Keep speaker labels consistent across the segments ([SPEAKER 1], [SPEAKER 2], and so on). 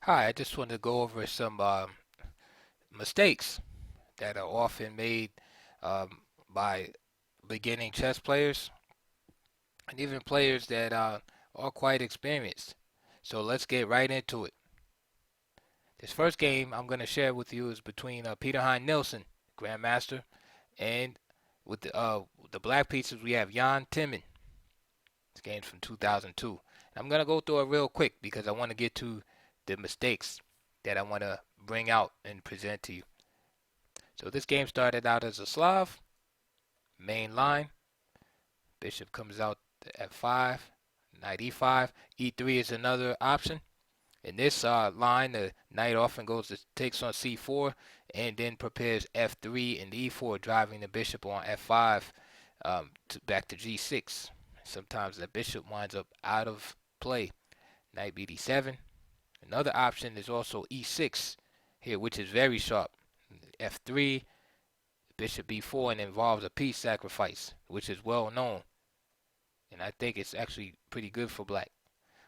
[SPEAKER 1] Hi, I just wanted to go over some mistakes that are often made by beginning chess players and even players that are quite experienced. So let's get right into it. This first game I'm going to share with you is between Peter Hein Nielsen, Grandmaster, and with the black pieces we have Jan Timman. This game's from 2002. I'm going to go through it real quick because I want to get to the mistakes that I want to bring out and present to you. So this game started out as a Slav, main line. Bishop comes out to f5, knight e5. e3 is another option. In this line, the knight often takes on c4 and then prepares f3 and e4, driving the bishop on f5 back to g6. Sometimes the bishop winds up out of play. Knight bd7. Another option is also e6 here, which is very sharp. f3, bishop b4, and involves a piece sacrifice, which is well known. And I think it's actually pretty good for black.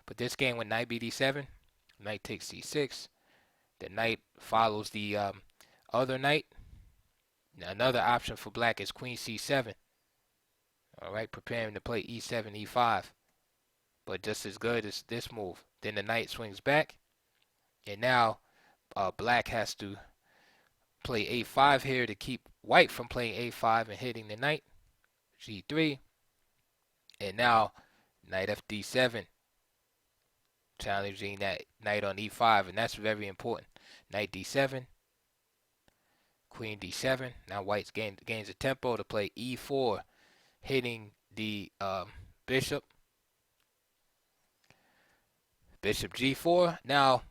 [SPEAKER 1] But this game with knight bd7, knight takes c6. The knight follows the other knight. Now another option for black is queen c7. All right, preparing to play e7, e5. But just as good as this move. Then the knight swings back. And now black has to play a5 here to keep white from playing a5 and hitting the knight. g3. And now knight fd7, challenging that knight on e5, and that's very important. Knight d7, queen d7. Now white gains a tempo to play e4, hitting the bishop. Bishop g4. Now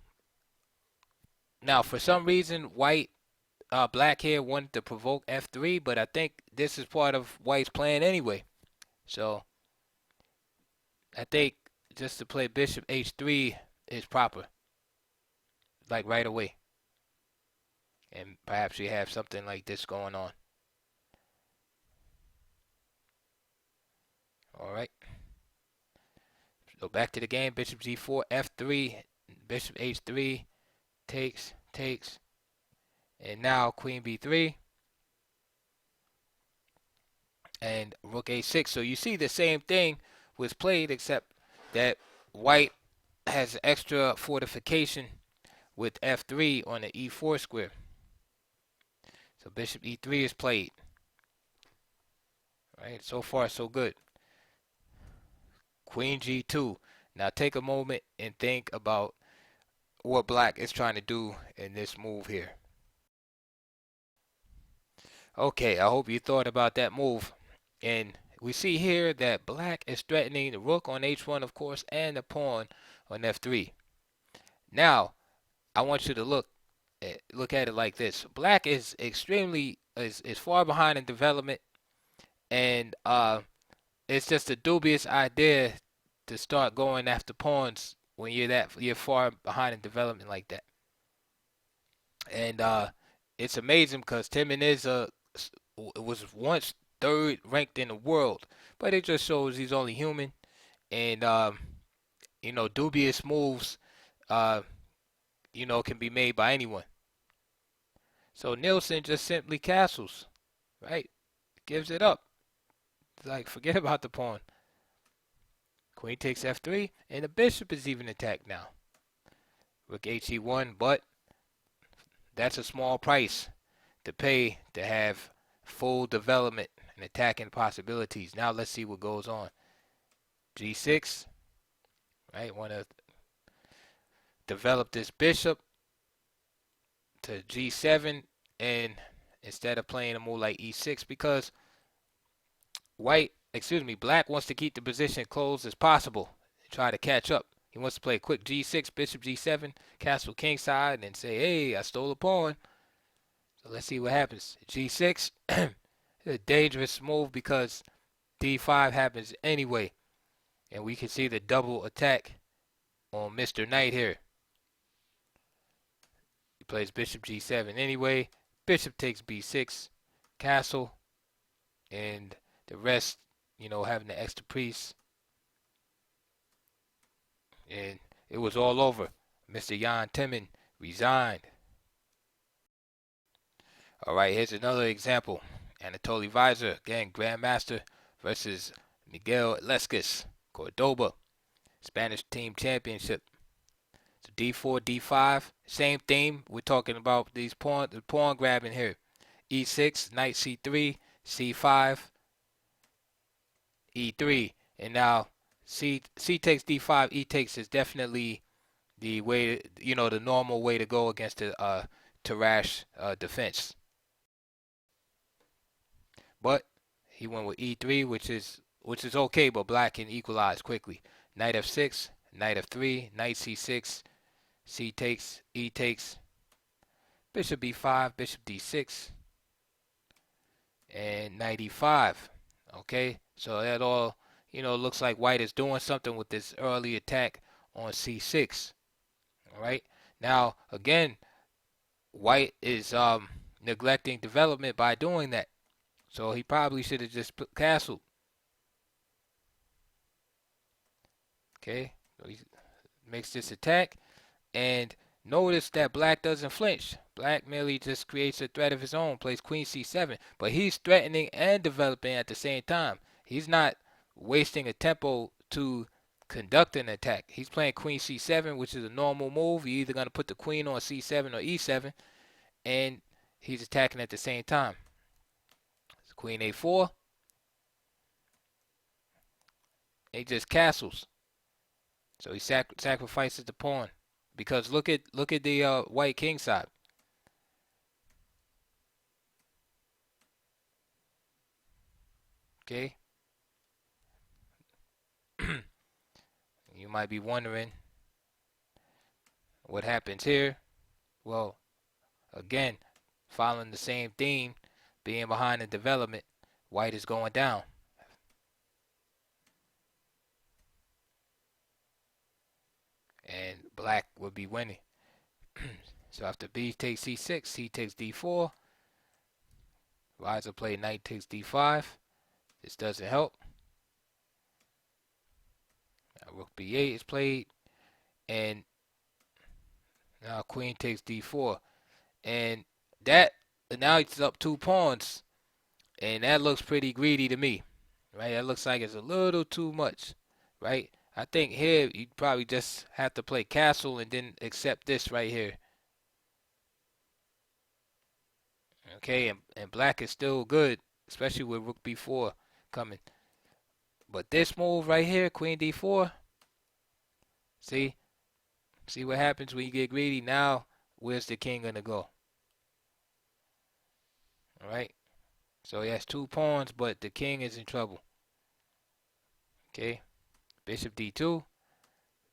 [SPEAKER 1] for some reason, black here wanted to provoke f3, but I think this is part of white's plan anyway. So I think just to play bishop h3 is proper, like right away. And perhaps you have something like this going on. All right. So back to the game. Bishop g4, f3, bishop h3, takes, and now queen b3, and rook a6. So you see the same thing was played, except that white has extra fortification with f3 on the e4 square. So bishop e3 is played. Right, so far so good. Queen g2. Now take a moment and think about what black is trying to do in this move here. Okay, I hope you thought about that move. And we see here that black is threatening the rook on h1, of course, and the pawn on f3. Now, I want you to look at it like this. Black is extremely is far behind in development, and it's just a dubious idea to start going after pawns when you're far behind in development like that. And it's amazing because Timon was once third ranked in the world, but it just shows he's only human, and dubious moves, can be made by anyone. So Nielsen just simply castles, right? Gives it up. It's like forget about the pawn. Queen takes f3, and the bishop is even attacked now. Rook he1, but that's a small price to pay to have full development and attacking possibilities. Now let's see what goes on. g6, right? Want to develop this bishop to g7, and instead of playing a move like e6, because black wants to keep the position closed as possible and try to catch up. He wants to play a quick g6, bishop g7, castle kingside, and then say, hey, I stole a pawn. So let's see what happens. g6, a dangerous move because d5 happens anyway. And we can see the double attack on Mr. Knight here. He plays bishop g7 anyway. Bishop takes b6, castle, and the rest, having the extra piece. And it was all over. Mr. Jan Timman resigned. All right, here's another example. Anatoly Weiser, again, Grandmaster versus Miguel Lescas, Cordoba, Spanish Team Championship. So D4, D5, same theme. We're talking about the pawn grabbing here. E6, knight C3, C5, E3, and now C takes D5, E takes is definitely the way, the normal way to go against the Tarrasch defense. But he went with E3, which is okay, but black can equalize quickly. Knight F6, knight F3, knight C6, C takes, E takes, bishop B5, bishop D6, and knight E5. Okay, so that all looks like white is doing something with this early attack on C6. All right, now again, white is neglecting development by doing that. So he probably should have just castled. Okay, so he makes this attack, and notice that black doesn't flinch. Black merely just creates a threat of his own, plays queen c7, but he's threatening and developing at the same time. He's not wasting a tempo to conduct an attack. He's playing queen c7, which is a normal move. You're either going to put the queen on c7 or e7, and he's attacking at the same time. So queen a4. He just castles. So he sacrifices the pawn, because look at the white king side. Okay. You might be wondering what happens here. Well, again, following the same theme, being behind in development, white is going down. And black would be winning. So after B takes C6, C takes D4. Weiser play knight takes D5. This doesn't help. Now rook B8 is played. And now queen takes D4. And that, now it's up 2 pawns. And that looks pretty greedy to me. Right? That looks like it's a little too much. Right? I think here you probably just have to play castle and then accept this right here. Okay, and black is still good, especially with rook b4 coming. But this move right here, queen d4, see what happens when you get greedy. Now, where's the king gonna go? All right, so he has 2 pawns, but the king is in trouble. Okay, bishop d2,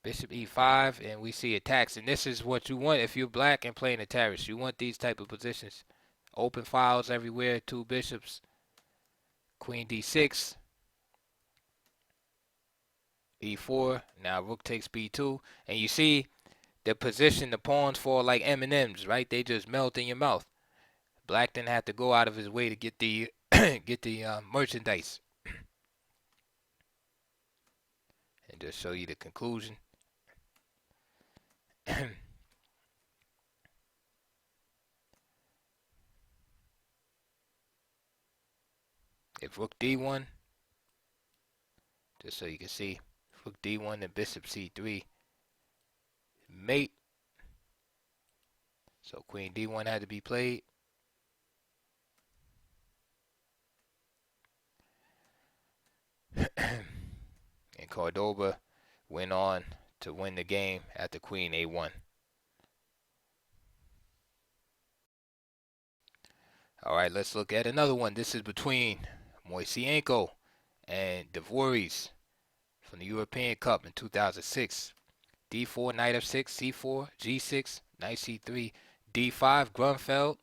[SPEAKER 1] bishop e5, and we see attacks. And this is what you want if you're black and playing a terrace. You want these type of positions. Open files everywhere, 2 bishops, queen d6, e4. Now rook takes b2, and you see the position the pawns fall like M&Ms, right? They just melt in your mouth. Black didn't have to go out of his way to get the merchandise. And just show you the conclusion. If rook d1, just so you can see, rook d1 and bishop c3, mate. So queen d1 had to be played. And Cordoba went on to win the game after queen a1. All right, let's look at another one. This is between Moiseenko and Dvoris from the European Cup in 2006. D4, knight f6, c4, g6, knight c3, d5, Grunfeld,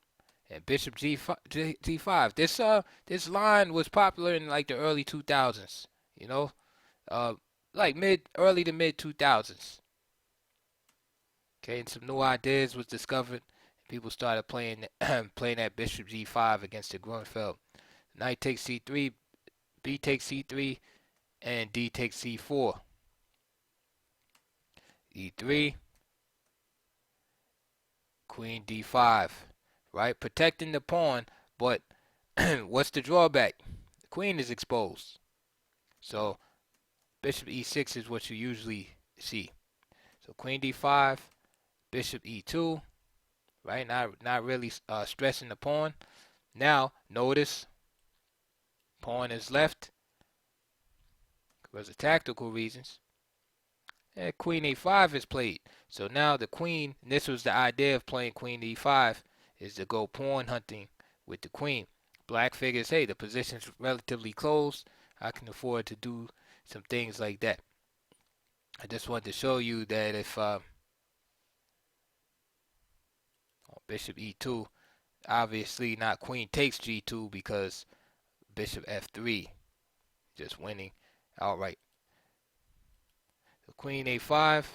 [SPEAKER 1] and bishop g5. This line was popular in like the early 2000s. You know, like early to mid 2000s. Okay, and some new ideas was discovered. People started playing playing that bishop g5 against the Grunfeld. Knight takes c3, b takes c3, and d takes c4. e3, Queen d5, right? Protecting the pawn, but what's the drawback? The queen is exposed. So bishop e6 is what you usually see. So queen d5, bishop e2, right? Not really stressing the pawn. Now notice pawn is left because of tactical reasons. And queen a5 is played. So now the queen, and this was the idea of playing queen e5, is to go pawn hunting with the queen. Black figures, hey, the position's relatively closed. I can afford to do some things like that. I just wanted to show you that if bishop e2, obviously not queen takes g2 because bishop f3, just winning outright. So queen a5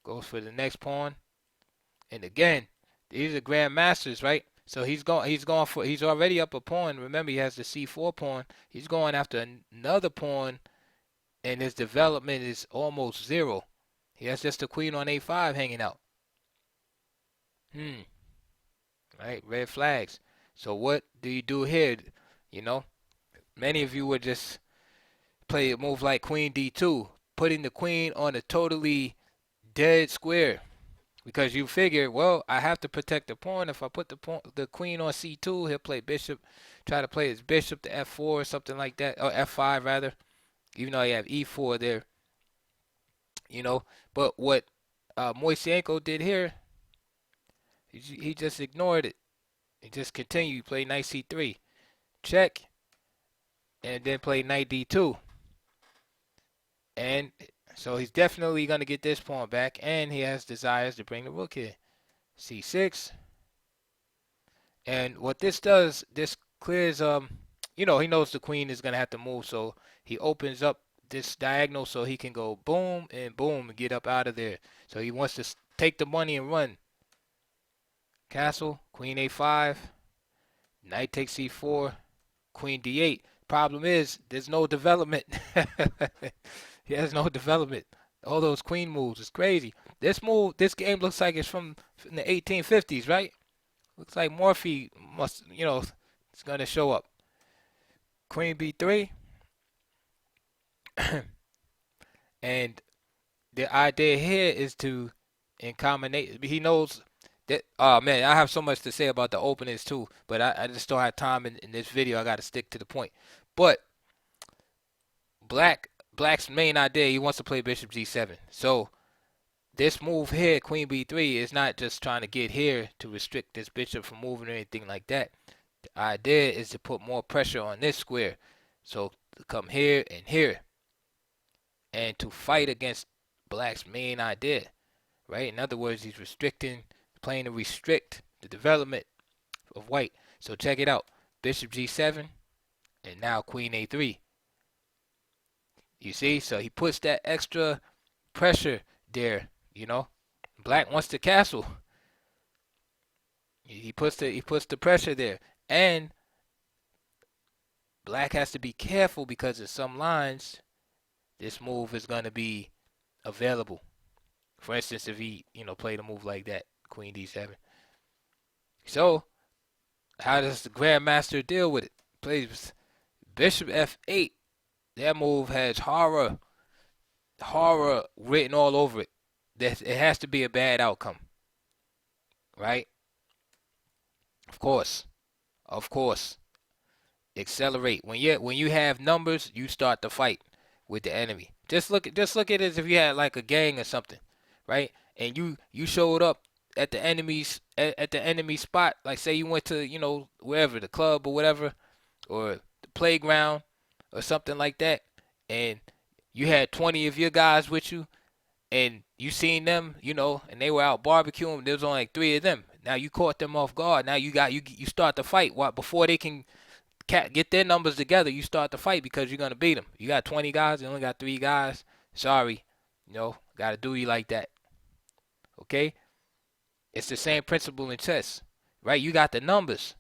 [SPEAKER 1] goes for the next pawn. And again, these are grandmasters, right? So he's already up a pawn. Remember, he has the c4 pawn. He's going after another pawn, and his development is almost zero. He has just the queen on a5 hanging out. Right, red flags. So what do you do here? You know, many of you would just play a move like queen d2, putting the queen on a totally dead square. Because you figure, well, I have to protect the pawn. If I put the queen on c2, he'll play bishop, try to play his bishop to f4 or something like that, or f5 rather, even though you have e4 there, you know. But what Moisenko did here, he just ignored it. He just continued, play knight c3, check, and then play knight d2. And so he's definitely going to get this pawn back, and he has desires to bring the rook here. c6. And what this does, this clears, he knows the queen is going to have to move, so he opens up this diagonal so he can go boom and boom and get up out of there. So he wants to take the money and run. Castle, queen a5, knight takes c4, queen d8. Problem is, there's no development. He has no development. All those queen moves is crazy. This game looks like it's from the 1850s, right? Looks like Morphe must, it's going to show up. Queen b3. And the idea here is to, in combination, he knows that, oh man, I have so much to say about the openings too, but I just don't have time in this video. I got to stick to the point. But Black's main idea, he wants to play bishop g7. So this move here, queen b3, is not just trying to get here to restrict this bishop from moving or anything like that. The idea is to put more pressure on this square. So to come here and here. And to fight against Black's main idea. Right? In other words, he's playing to restrict the development of white. So check it out. Bishop g7 and now queen a3. You see? So he puts that extra pressure there, Black wants the castle. He puts the pressure there. And Black has to be careful because of some lines this move is going to be available. For instance, if he, played a move like that, queen d7. So, how does the grandmaster deal with it? Plays bishop f8. That move has horror written all over it. It has to be a bad outcome, right? Of course. Accelerate. When you have numbers, you start to fight with the enemy. Just look at it as if you had like a gang or something, right? And you showed up at the enemy's spot. Like say you went to wherever, the club or whatever, or the playground or something like that, and you had 20 of your guys with you, and you seen them, and they were out barbecuing. There was only like 3 of them. Now you caught them off guard. Now you start the fight. Before they can get their numbers together, you start the fight because you're gonna beat them. You got 20 guys, you only got 3 guys. Sorry, gotta do you like that. Okay, it's the same principle in chess, right? You got the numbers,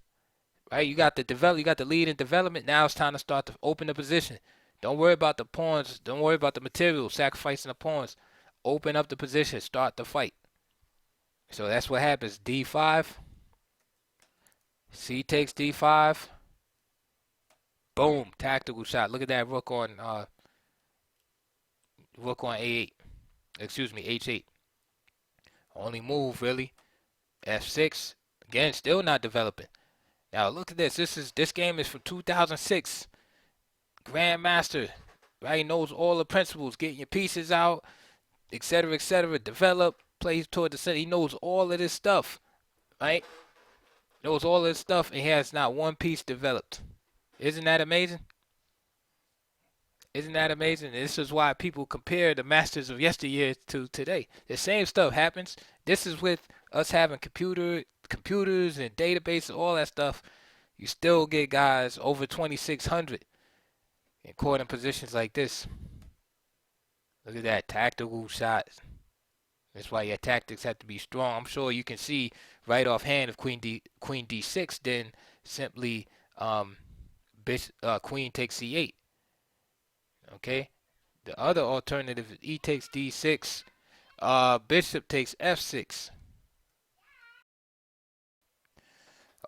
[SPEAKER 1] right? You got the lead in development. Now it's time to start to open the position. Don't worry about the pawns. Don't worry about the material, sacrificing the pawns. Open up the position. Start the fight. So that's what happens. D5. C takes D5. Boom. Tactical shot. Look at that rook on A8. Excuse me, H8. Only move really. F6. Again, still not developing. Now look at this. This game is from 2006. Grandmaster, right? Knows all the principles. Getting your pieces out, etc., etc. Develop. Plays toward the center. He knows all of this stuff, right? Knows all this stuff and he has not one piece developed. Isn't that amazing? Isn't that amazing? This is why people compare the masters of yesteryear to today. The same stuff happens. This is with us having computers and databases, all that stuff. You still get guys over 2,600 in court in positions like this. Look at that tactical shots. That's why your tactics have to be strong. I'm sure you can see right offhand if Queen D6, then simply Queen takes C8. Okay. The other alternative is E takes D6. Bishop takes F6.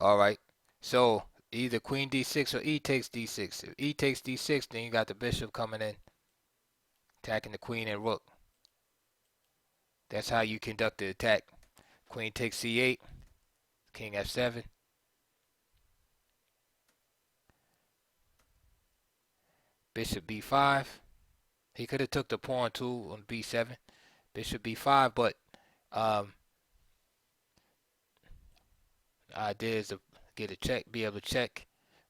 [SPEAKER 1] All right. So either Queen D6 or E takes D6. If E takes D6, then you got the bishop coming in, attacking the queen and rook. That's how you conduct the attack. Queen takes C8. King F7. Bishop B5. He could have took the pawn too on B7. Bishop B5, but idea is to get a check, be able to check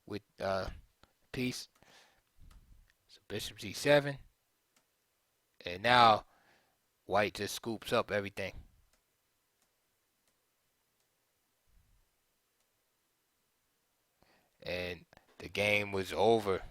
[SPEAKER 1] with piece. So Bishop G7, and now White just scoops up everything. And the game was over.